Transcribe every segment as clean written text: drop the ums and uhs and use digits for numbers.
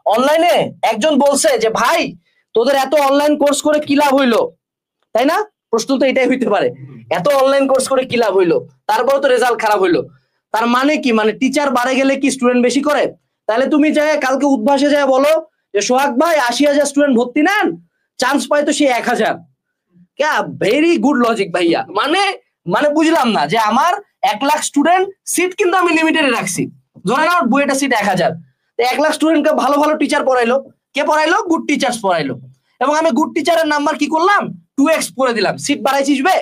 অনলাইনে একজন বলছে যে ভাই তোদের এত অনলাইন কোর্স করে কি লাভ হইলো, তাই না? প্রশ্ন তো এটাই হইতে পারে, এত অনলাইন কোর্স করে কি লাভ হইলো, তারপরে তো রেজাল্ট খারাপ হইলো। তার মানে কি, মানে টিচার বাড়ে গেলে কি স্টুডেন্ট বেশি করে? তাহলে তুমি যাই কালকে উদ্ভাসে যায় বলো যে সোহাগ ভাই 80,000 স্টুডেন্ট ভর্তি নেন, চান্স পায় তো সে 1,000। ক্যা ভেরি গুড লজিক ভাইয়া। মানে মানে বুঝলাম না যে আমার 1,00,000 স্টুডেন্ট, সিট কিন্তু আমি লিমিটেড রাখছি, ধরেন আমার বুয়েটের সিট 1,000, 1,00,000 স্টুডেন্টকে ভালো ভালো টিচার পড়াইলো, কে পড়াইলো? গুড টিচার্স পড়াইলো। এবং আমি গুড টিচারের নাম্বার কি করলাম, 2x করে দিলাম। সিট বাড়াইছিস বে?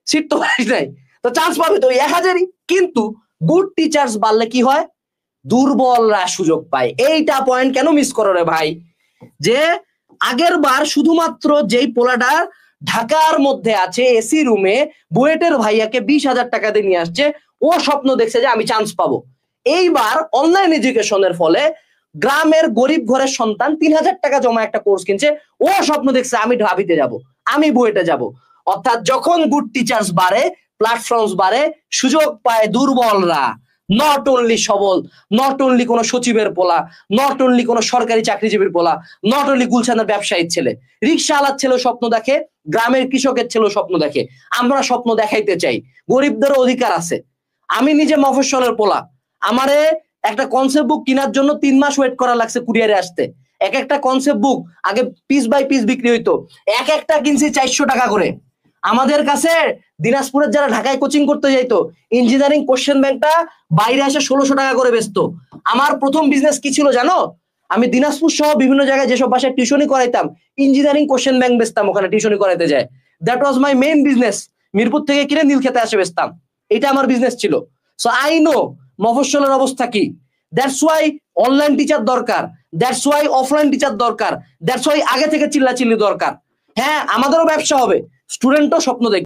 সিট তো বাড়াইস নাই, তো চান্স পাবে তো 1,000ই। কিন্তু গুড টিচার্স বাড়লে কি হয়? দুর্বলরা সুযোগ পায়। এইটা পয়েন্ট কেন মিস করো রে ভাই? যে আগের বার শুধুমাত্র যেই পোলাটা ঢাকার মধ্যে আছে এসি রুমে বুয়েটের ভাইয়াকে 20,000 টাকা দিয়ে নিয়ে আসছে, ও স্বপ্ন দেখছে যে আমি চান্স পাবো। এইবার অনলাইন এডুকেশনের ফলে গ্রামের গরিব ঘরের সন্তান 3,000 টাকা জমা একটা কোর্স কিনছে, ও স্বপ্ন দেখছে আমি ঢাবিতে যাব, আমি বুয়েটে যাব। অর্থাৎ যখন গুড টিচার্স বাড়ে, প্ল্যাটফর্মস বাড়ে, সুযোগ পায় দুর্বলরা। নট অনলি সবল, নট অনলি কোন সচিবের পোলা, নট অনলি কোন সরকারি চাকরিজীবীর পোলা, নট অনলি গুলশানের ব্যবসায়ীর ছেলে, রিক্সাওয়ালার ছেলে স্বপ্ন দেখে, গ্রামের কৃষকের ছেলে স্বপ্ন দেখে। আমরা স্বপ্ন দেখাইতে চাই, গরিবদেরও অধিকার আছে। আমি নিজে মফস্বলের পোলা, আমারে একটা কনসেপ্ট বুক কেনার জন্য 3 মাস ওয়েট করা লাগছে কুরিয়ারে আসতে। এক একটা কনসেপ্ট বুক আগে পিস বাই পিস বিক্রি হইতো, এক একটা কিনছি 400 টাকা করে। আমাদের কাছে দিনাজপুরের যারা ঢাকায় কোচিং করতে যাইতো, ইঞ্জিনিয়ারিং কোশ্চেন ব্যাংকটা বাইরে এসে 1600 টাকা করে বেচতো। আমার প্রথম বিজনেস কি ছিল জানো? আমি দিনাজপুর সহ বিভিন্ন জায়গায় যেসব বাসায় টিউশনি করাইতাম, ইঞ্জিনিয়ারিং কোশ্চেন ব্যাংক বেচতাম ওখানে টিউশনি করাইতে যায়। That was my main business. Mirpur থেকে কিনে নীলক্ষেতে আসে বেচতাম, এটা আমার বিজনেস ছিল। সো আই নো মফস্বলের অবস্থা কি। দ্যাটস ওয়াই অনলাইন টিচার দরকার, দ্যাটস ওয়াই অফলাইন টিচার দরকার, দ্যাটস ওয়াই আগে থেকে চিল্লাচিল্লি দরকার। হ্যাঁ, আমাদেরও ব্যবসা হবে, স্টুডেন্টও স্বপ্ন দেখবে।